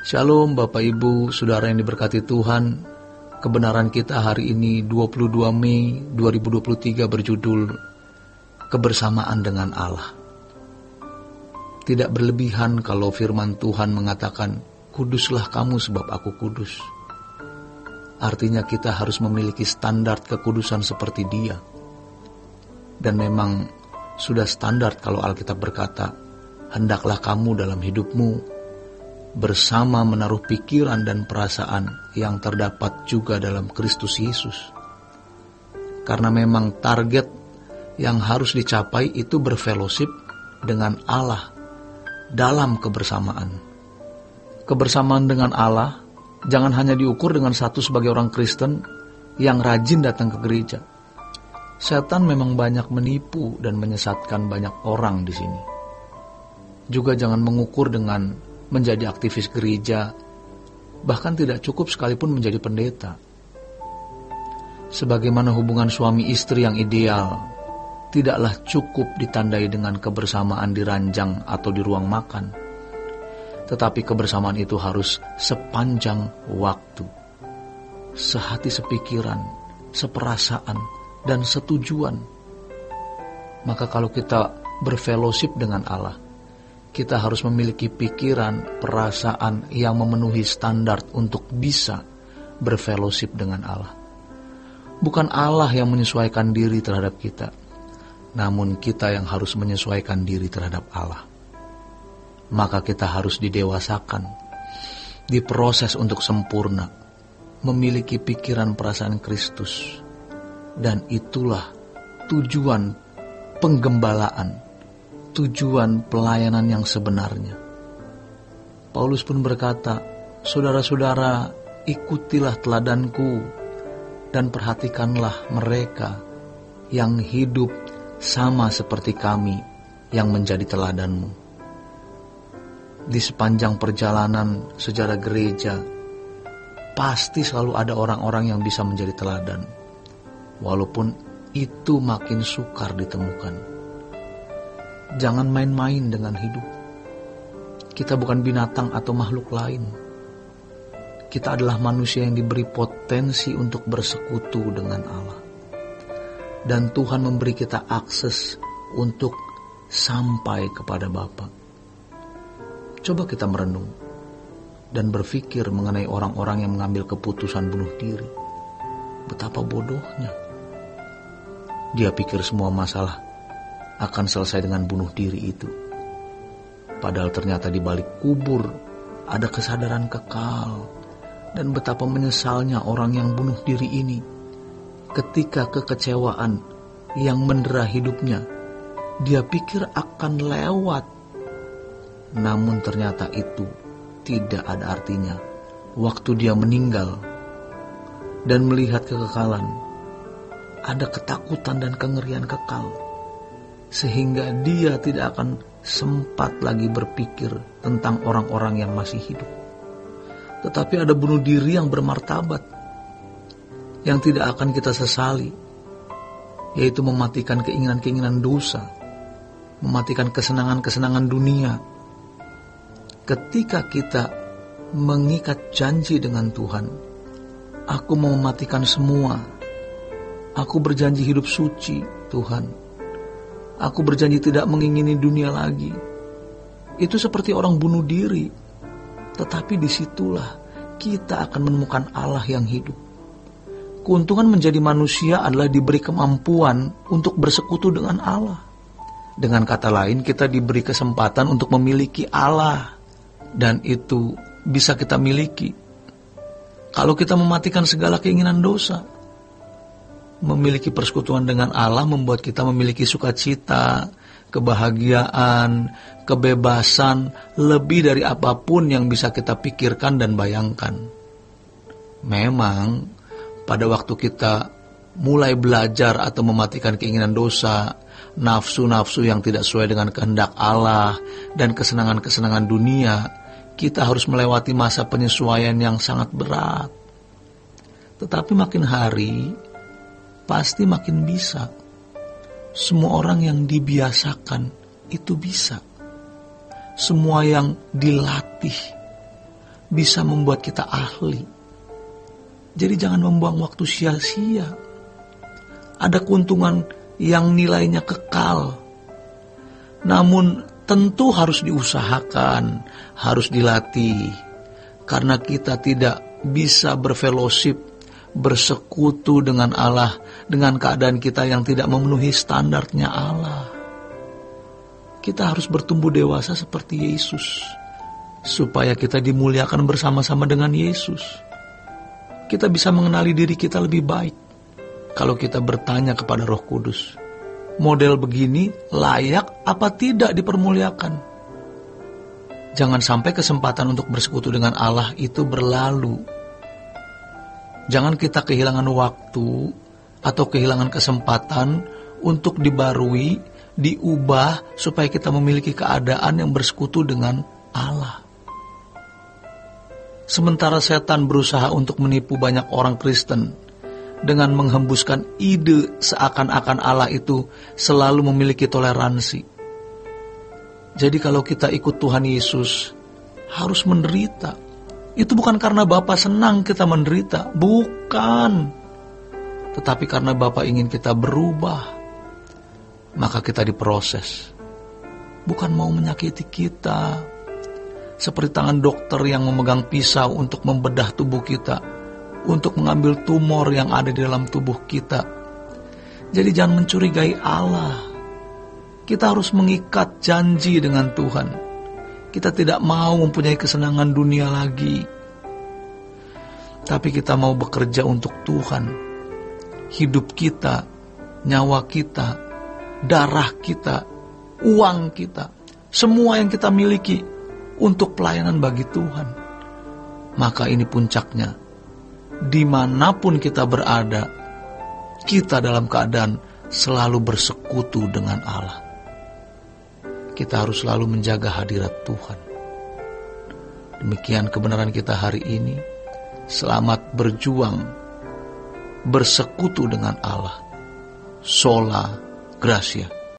Shalom Bapak Ibu, Saudara yang diberkati Tuhan. Kebenaran kita hari ini 22 Mei 2023 berjudul Kebersamaan dengan Allah. Tidak berlebihan kalau firman Tuhan mengatakan, kuduslah kamu sebab aku kudus. Artinya kita harus memiliki standar kekudusan seperti Dia. Dan memang sudah standar kalau Alkitab berkata, hendaklah kamu dalam hidupmu bersama menaruh pikiran dan perasaan yang terdapat juga dalam Kristus Yesus. Karena memang target yang harus dicapai itu berfellowship dengan Allah dalam kebersamaan. Kebersamaan dengan Allah jangan hanya diukur dengan satu sebagai orang Kristen yang rajin datang ke gereja. Setan memang banyak menipu dan menyesatkan banyak orang di sini. Juga jangan mengukur dengan menjadi aktivis gereja, bahkan tidak cukup sekalipun menjadi pendeta. Sebagaimana hubungan suami istri yang ideal, tidaklah cukup ditandai dengan kebersamaan di ranjang atau di ruang makan. Tetapi kebersamaan itu harus sepanjang waktu, sehati sepikiran, seperasaan, dan setujuan. Maka kalau kita berfellowship dengan Allah, kita harus memiliki pikiran, perasaan yang memenuhi standar untuk bisa berfellowship dengan Allah. Bukan Allah yang menyesuaikan diri terhadap kita, namun kita yang harus menyesuaikan diri terhadap Allah. Maka kita harus didewasakan, diproses untuk sempurna, memiliki pikiran perasaan Kristus. Dan itulah tujuan penggembalaan, tujuan pelayanan yang sebenarnya. Paulus pun berkata, saudara-saudara, ikutilah teladanku dan perhatikanlah mereka yang hidup sama seperti kami yang menjadi teladanmu. Di sepanjang perjalanan sejarah gereja, pasti selalu ada orang-orang yang bisa menjadi teladan, walaupun itu makin sukar ditemukan. Jangan main-main dengan hidup. Kita bukan binatang atau makhluk lain. Kita adalah manusia yang diberi potensi untuk bersekutu dengan Allah. Dan Tuhan memberi kita akses untuk sampai kepada Bapa. Coba kita merenung dan berpikir mengenai orang-orang yang mengambil keputusan bunuh diri. Betapa bodohnya. Dia pikir semua masalah akan selesai dengan bunuh diri itu. Padahal ternyata di balik kubur ada kesadaran kekal. Dan betapa menyesalnya orang yang bunuh diri ini ketika kekecewaan yang mendera hidupnya, dia pikir akan lewat. Namun ternyata itu tidak ada artinya. Waktu dia meninggal dan melihat kekekalan, ada ketakutan dan kengerian kekal, sehingga dia tidak akan sempat lagi berpikir tentang orang-orang yang masih hidup. Tetapi ada bunuh diri yang bermartabat, yang tidak akan kita sesali, yaitu mematikan keinginan-keinginan dosa, mematikan kesenangan-kesenangan dunia. Ketika kita mengikat janji dengan Tuhan, aku mau mematikan semua, aku berjanji hidup suci, Tuhan. Aku berjanji tidak mengingini dunia lagi. Itu seperti orang bunuh diri. Tetapi disitulah kita akan menemukan Allah yang hidup. Keuntungan menjadi manusia adalah diberi kemampuan untuk bersekutu dengan Allah. Dengan kata lain, kita diberi kesempatan untuk memiliki Allah. Dan itu bisa kita miliki kalau kita mematikan segala keinginan dosa. Memiliki persekutuan dengan Allah membuat kita memiliki sukacita, kebahagiaan, kebebasan, lebih dari apapun yang bisa kita pikirkan dan bayangkan. Memang, pada waktu kita mulai belajar atau mematikan keinginan dosa, nafsu-nafsu yang tidak sesuai dengan kehendak Allah, dan kesenangan-kesenangan dunia, kita harus melewati masa penyesuaian yang sangat berat. Tetapi makin hari, pasti makin bisa. Semua orang yang dibiasakan itu bisa. Semua yang dilatih bisa membuat kita ahli. Jadi jangan membuang waktu sia-sia. Ada keuntungan yang nilainya kekal. Namun tentu harus diusahakan, harus dilatih. Karena kita tidak bisa berfellowship, bersekutu dengan Allah, dengan keadaan kita yang tidak memenuhi standarnya Allah. Kita harus bertumbuh dewasa seperti Yesus, supaya kita dimuliakan bersama-sama dengan Yesus. Kita bisa mengenali diri kita lebih baik kalau kita bertanya kepada Roh Kudus, model begini layak apa tidak dipermuliakan? Jangan sampai kesempatan untuk bersekutu dengan Allah itu berlalu. Jangan kita kehilangan waktu atau kehilangan kesempatan untuk dibarui, diubah supaya kita memiliki keadaan yang bersekutu dengan Allah. Sementara setan berusaha untuk menipu banyak orang Kristen dengan menghembuskan ide seakan-akan Allah itu selalu memiliki toleransi. Jadi kalau kita ikut Tuhan Yesus harus menderita. Itu bukan karena Bapa senang kita menderita, bukan. Tetapi karena Bapa ingin kita berubah, maka kita diproses. Bukan mau menyakiti kita, seperti tangan dokter yang memegang pisau untuk membedah tubuh kita, untuk mengambil tumor yang ada di dalam tubuh kita. Jadi jangan mencurigai Allah. Kita harus mengikat janji dengan Tuhan. Kita tidak mau mempunyai kesenangan dunia lagi, tapi kita mau bekerja untuk Tuhan. Hidup kita, nyawa kita, darah kita, uang kita, semua yang kita miliki untuk pelayanan bagi Tuhan. Maka ini puncaknya, dimanapun kita berada, kita dalam keadaan selalu bersekutu dengan Allah. Kita harus selalu menjaga hadirat Tuhan. Demikian kebenaran kita hari ini. Selamat berjuang, bersekutu dengan Allah. Sola Gracia.